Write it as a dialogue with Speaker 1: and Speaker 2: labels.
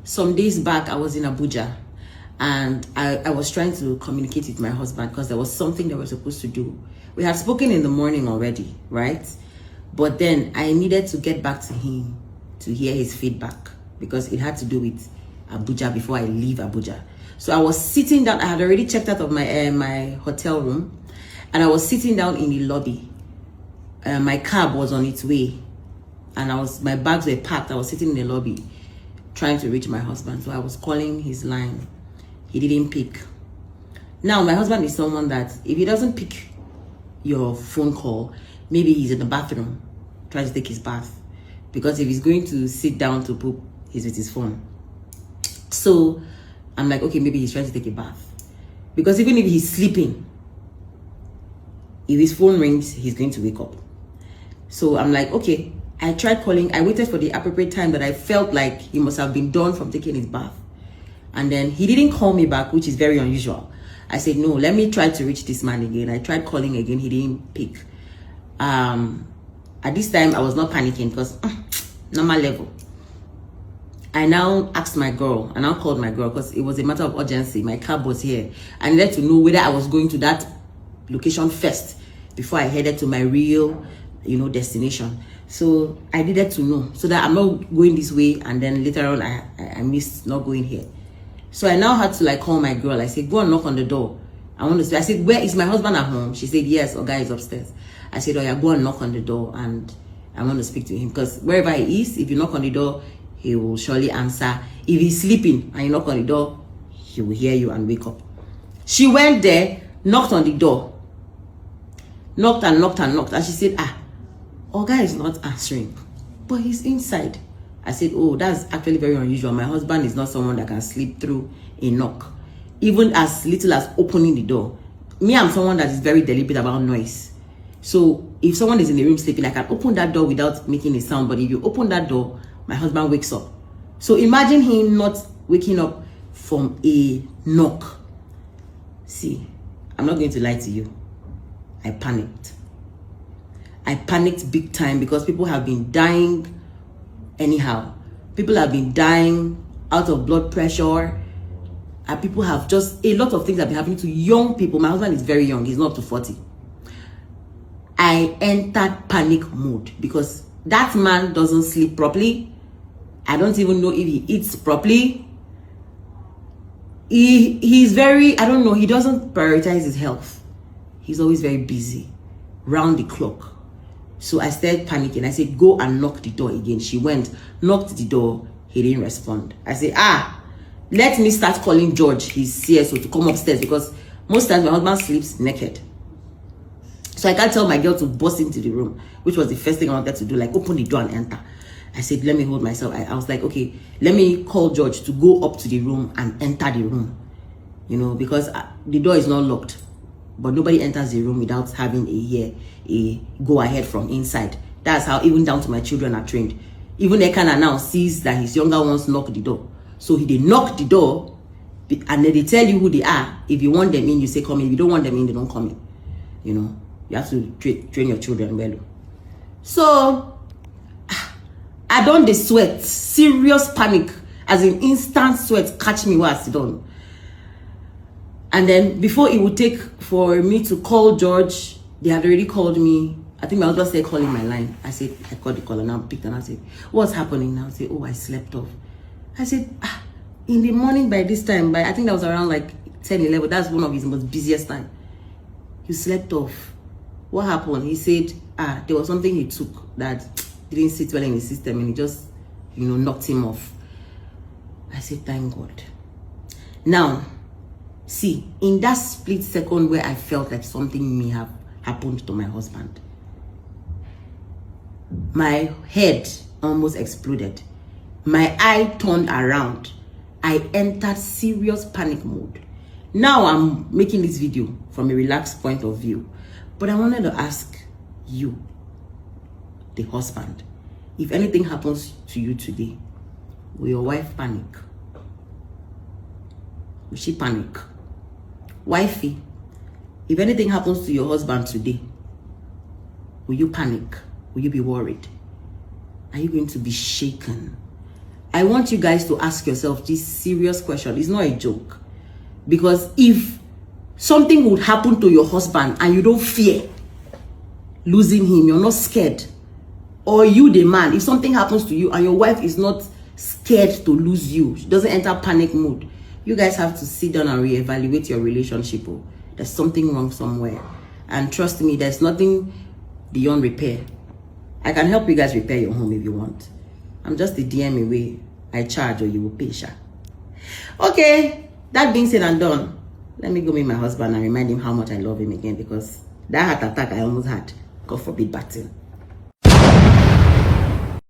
Speaker 1: some days back, I was in Abuja, and I was trying to communicate with my husband because there was something that we were supposed to do. We had spoken in the morning already, right? But then I needed to get back to him to hear his feedback because it had to do with Abuja before I leave Abuja. So I was sitting down. I had already checked out of my hotel room, and I was sitting down in the lobby. My cab was on its way, and my bags were packed. I was sitting in the lobby trying to reach my husband. So I was calling his line. He didn't pick. Now, my husband is someone that if he doesn't pick your phone call, maybe he's in the bathroom trying to take his bath. Because if he's going to sit down to poop, he's with his phone. So I'm like, okay, maybe he's trying to take a bath. Because even if he's sleeping, if his phone rings, he's going to wake up. So I'm like, okay. I tried calling. I waited for the appropriate time that I felt like he must have been done from taking his bath. And then he didn't call me back, which is very unusual. I said, no, let me try to reach this man again. I tried calling again. He didn't pick. At this time, I was not panicking because normal level. I now asked my girl, and I called my girl because it was a matter of urgency. My cab was here. I needed to know whether I was going to that location first before I headed to my real, destination. So I needed to know so that I'm not going this way and then later on I missed not going here. So I now had to call my girl. I said, go and knock on the door. I want to say, I said, where is my husband at home? She said, yes, Oga is upstairs. I said, oh yeah, go and knock on the door and I want to speak to him because wherever he is, if you knock on the door, he will surely answer. If he's sleeping and you knock on the door, he will hear you and wake up. She went there, knocked on the door, knocked and knocked and knocked, and she said, Oga is not answering, but he's inside. I said, oh, that's actually very unusual. My husband is not someone that can sleep through a knock, even as little as opening the door. Me, I'm someone that is very deliberate about noise. So if someone is in the room sleeping, I can open that door without making a sound. But if you open that door, my husband wakes up. So imagine him not waking up from a knock. See, I'm not going to lie to you. I panicked. I panicked big time because people have been dying anyhow. People have been dying out of blood pressure. And people have just, a lot of things have been happening to young people. My husband is very young. He's not up to 40. I entered panic mode because that man doesn't sleep properly. I don't even know if he eats properly. He's very, I don't know, he doesn't prioritize his health. He's always very busy, round the clock. So I started panicking. I said, go and knock the door again. She went, knocked the door. He didn't respond. I said, let me start calling George, his CSO, to come upstairs because most times my husband sleeps naked. So I can't tell my girl to burst into the room, which was the first thing I wanted to do, open the door and enter. I said, let me hold myself. I was like, okay, let me call George to go up to the room and enter the room. Because the door is not locked. But nobody enters the room without having a go ahead from inside. That's how even down to my children are trained. Even Ekana now sees that his younger ones knock the door. So they knock the door and then they tell you who they are. If you want them in, you say come in. If you don't want them in, they don't come in. You have to train your children well. So I done the sweat. Serious panic. As in instant sweat catch me while I sit down. And then before it would take for me to call George, they had already called me. I think my husband said calling my line. I said, I called the call and I picked and I said, what's happening now? I said, oh, I slept off. I said, in the morning by this time, I think that was around 10, 11. That's one of his most busiest time. You slept off. What happened? He said, there was something he took that didn't sit well in his system and it just, knocked him off. I said, thank God. Now, see, in that split second where I felt like something may have happened to my husband, my head almost exploded. My eye turned around. I entered serious panic mode. Now I'm making this video from a relaxed point of view. But I wanted to ask you, the husband, if anything happens to you today, will your wife panic? Will she panic? Wifey, if anything happens to your husband today, will you panic? Will you be worried? Are you going to be shaken? I want you guys to ask yourself this serious question. It's not a joke. Because if something would happen to your husband and you don't fear losing him, you're not scared, or you the man, if something happens to you and your wife is not scared to lose you, she doesn't enter panic mode, you guys have to sit down and reevaluate your relationship. There's something wrong somewhere. And trust me, there's nothing beyond repair. I can help you guys repair your home if you want. I'm just the DM away. I charge or you will pay, sha. Okay, that being said and done, let me go meet my husband and remind him how much I love him again, because that heart attack I almost had, God forbid, battle.